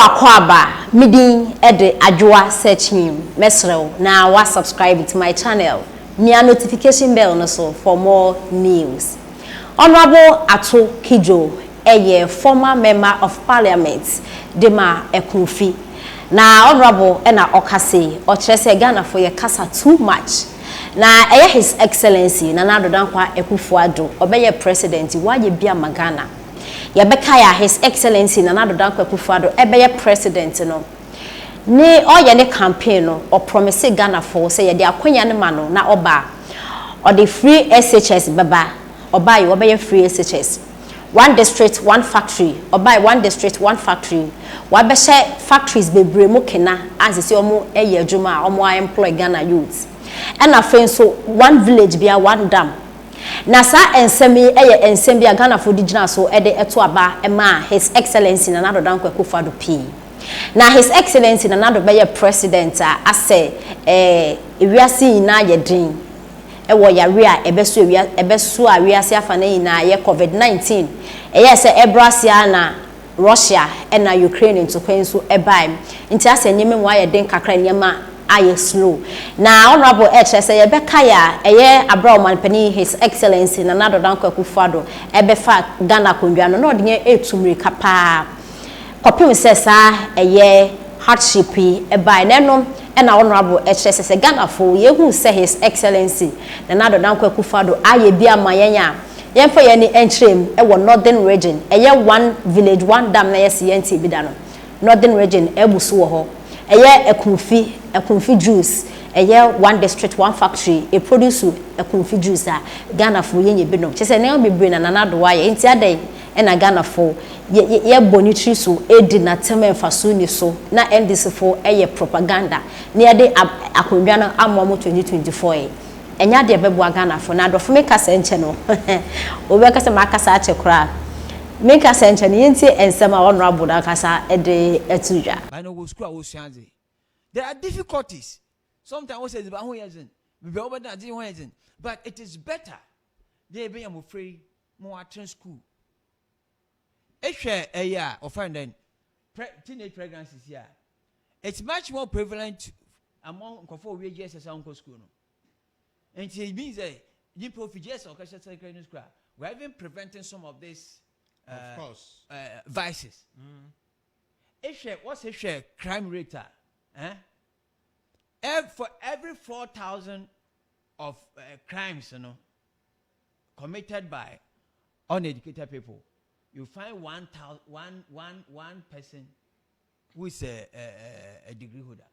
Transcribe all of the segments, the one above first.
Wakwaba, midin ede adwoa search me mesrew na wa subscribe to my channel. Mia notification bell no so for more news. Honorable Ato Kijo, former member of parliament, Dema Ekunfi. Na honorable ena okase, o chese Ghana for your kasa too much. Na his excellency Nana Dankwa Ekufuado, obeye president, waye bia magana. Yabekaya his excellency Nana Dankwa Ekufuado, ebeye president no. Ne oye ne campaign no, or promise Ghana for say de akwanya ne mano na oba. Or the free SHS baba, or buy obeye free SHS. One district, one factory, or buy one district, one factory. Wabeshe factories bebre mo kena as isi omo eye juma omo employ Ghana youths. And a so one village be a one dam. Nasa ensemi ensem bia Ghana for digina so ede eto aba ema his excellency Nana Dankwa Ekufuado P. Na his excellency Nana be president ase ewiase ina ye din ewo yare a ebesu a wiase afa na ina ye COVID-19 se ebrasia na Russia and na Ukraine into kwenso ebai nti ase nyeme mo aye den kakra nyema aye slow na honorable say yebeka ya abra manpani his excellency Nana Dankwa Ekufuado ebefa Ghana kondwa no de etumri kapa kopim sesa hardship ebai nenom and honorable say Ghana for yehu say his excellency Nana Dankwa Ekufuado aye bia mayanya yemfa ye ni entrem northern region one village one dam na yes yenti bi da no northern region ebuso wo ho ekunfi juice one district one factory e produce ekunfi juice Ghana for yenye bi no chese ne bebre na Nana do waye enti adai na Ghana for ye bonitri so edi na temen faso ni so na NDC for propaganda ne ade akondwa no amomo 2024 enya de bebo Ghana for na do for make kasa enche no obi kasa makasa ache kra make kasa enche ne yenti ensema honorable da kasa ede etudwa I know go school osuanze there are difficulties sometimes we say ba ho yezen be oba na di ho yezen but it is better they be am free mo attend school ehwe eya or find then teenage pregnancies here it's much more prevalent among nkofo we years as uncle school no. And it means that you profits or secondary school. We're even preventing some of these of course vices. What's a crime rate? For every 4,000 of crimes, committed by uneducated people, you find one person who is a degree holder.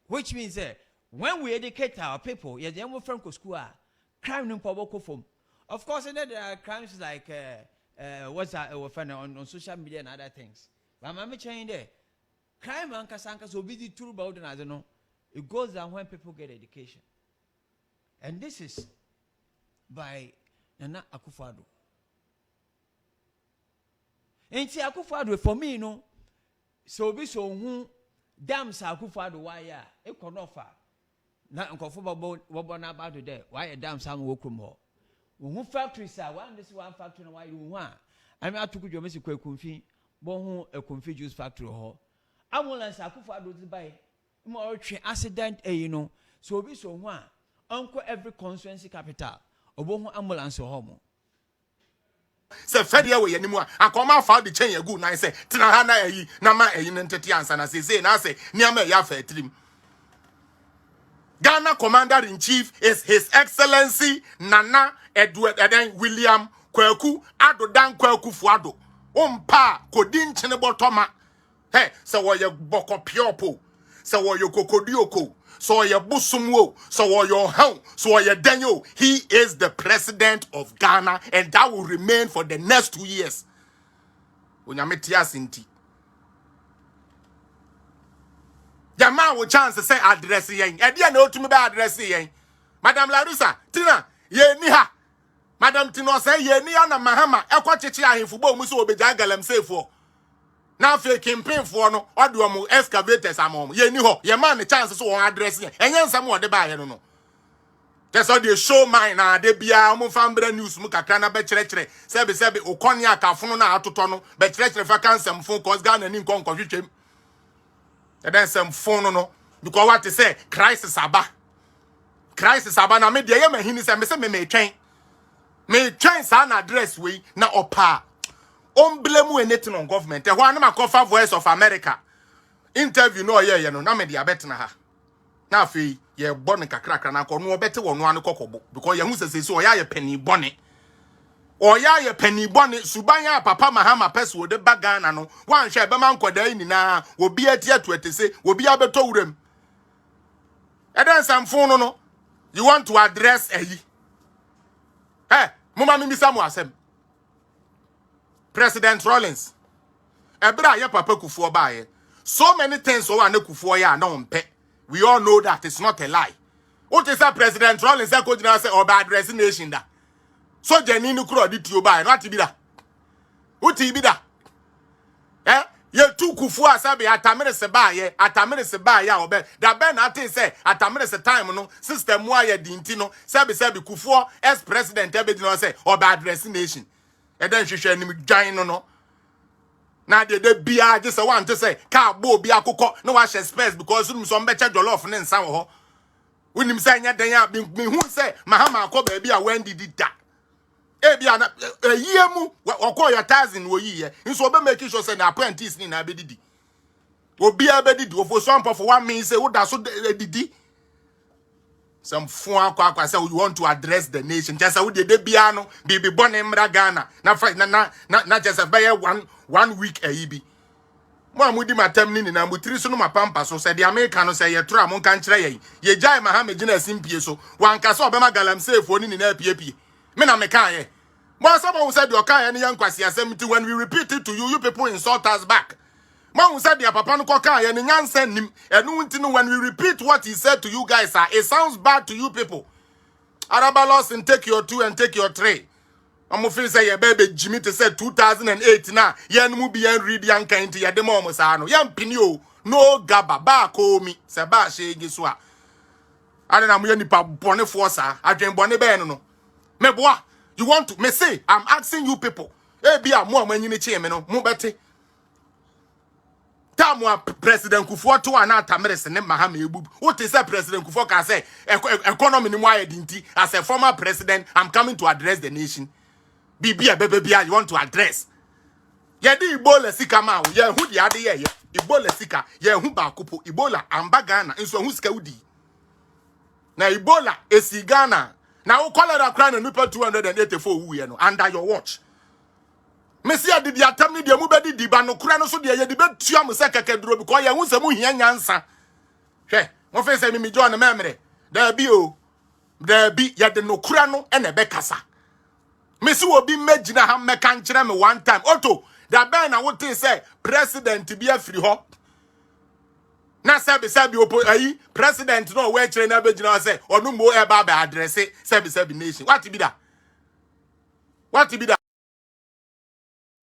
Which means that when we educate our people, yes, they move from school, crime no probable form. Of course, there are crimes like what's that on social media and other things. But I'm saying there, crime and kasanka so busy true about I don't know. It goes down when people get education, and this is by Nana Akufo-Addo. And see Akufo-Addo for me, so be so who damn Akufo-Addo why ya it can offer. Na nkofo bobo na about today why a damn some wokum ho wo factories are one factory na why you ho I mean atuku jo mesi kwakunfi bo ho ekunfi juice factory ho ambulance Akufo-Addo di buy mo otwe accident so obi so ho a onko every constituency capital obo ho ambulance ho mo se fedia we yanimu akoma fa de chen yagu nan se tena ha na ayi na ma ayi ntete ansa na se na se niam ya fa atrim. Ghana Commander-in-Chief is His Excellency Nana William Kwaku Addo Dankwa Ekufuado. Umpa kodin chenebotoma. Hey, so wa ye boko piopo. So wa ye kokodioko. So wa ye busumwo. So wa ye hon. So wa ye denyo. He is the president of Ghana and that will remain for the next 2 years. Unyametia sinti. Yama wo chance say address yen. E dia na otumi be address yen. Madam Larusa, Tina, ye ni ha. Madam Tino say ye ni na mahama ekwacheche ahemfo bo mu so obeja galam sefo. Na fe campaign for no odo mu excavators amom. Ye ni ho. Ye man ne chance so won address yen. Enye nsam wo de ba ye no. Just all the show mine na de bia mo fambre news mu kakra na be kire sebe okoni akafono na atoto no be kire fa kansem phone cause Ghana ni nkon hwetwem e den sem phone no because what to say crisis aba na me de ye mahini se me twen sa na address we na opa on blame anything on government e ho na makofa Voice of America interview no ye no na me de abetena ha na afi ye born kakrakra na ko no obete wono an kokobo because ye hu sese o ya ye penny bone suban ya papa mahama peso de bagana no wan hwe be man koda ni na obi atia to etese obi abeto wuram eden samfon no you want to address eyi mama mi samu asem President Rawlings ebra ye papa kufuo baaye so many things o ane kufuo ya na ompe. We all know that it's not a lie. What is that President Rawlings say could say about addressing nation da. So Janine kuro di tio ba not be da. Uti be da. Ye tu kufu asabe atamere se ba ya obe. Da ben na tin say atamere se time no system wa ye dinti no sabe kufu ex president ebe di no say about addressing nation. E den hwehwe anim dwan no. Na de bia just want to say ka bo bia kokọ no wa she space because you some becha jollof ne nsan wo ho wonim say nya den ya me hu say mahama akọ ba bia when did it da e bia na yiemu okọ your thousand wo yiye nso obe make sure say na apprentice ni na be didi obi abedidi ofo some for 1 minute say wo da so didi some phone akwa say you want to address the nation just say wo de bia no be born in Ghana na just be 1 week ayibi mo amudi matam ni na mutiri so no mapampa so say the American no say ye tro am kan kire ye jai mahame gina simpie so wanka so obema galamsey fo ni na piepie me na me kan ye mo someone said your kan ye yankwasi asem ti when we repeat it to you people insult us back mo said your papa no kan ye nyansa nim enu nti no when we repeat what he said to you guys it sounds bad to you people Arabalos and take your 2 and take your 3 I'm feel say your baby Jimmy to say 2008 na yen mu bi en read yan kan ti yede mo sa no yan pini o no gaba ba ko mi se ba shege so a ade na mo ye nipa bone fo sa adwen bone be no me boa you want to me say I'm asking you people e bia mo amanyini che me no mo bete tamwa President Kufuor to ana tamerese ne mahama ebu what is that President Kufuor can say economy ni mo ayedinti as a former president I'm coming to address the nation Bibia bebebia you want to address. Ye di Ebola sika ma ye hu di ade ye Ebola sika ye hu ba kopo Ebola amba Ghana nso hu sika udi. Na Ebola esi Ghana na wo cholera cry na nupa 284 wu ye no under your watch. Mesi ade di atam ni de mu bedi di ba no kura no so de ye di betua mo se kekeduro because ye hu se mu hia nyansa. Hwe mo fe se mi John memre da bi o da bi ye de no kura no e na be kasa. Mesi obi megina ha meka nkyere me one time auto da ben na wote say president bi afiri ho na sabi opo ayi president no we kyere na begina say onu mo e ba address sabi nation what be that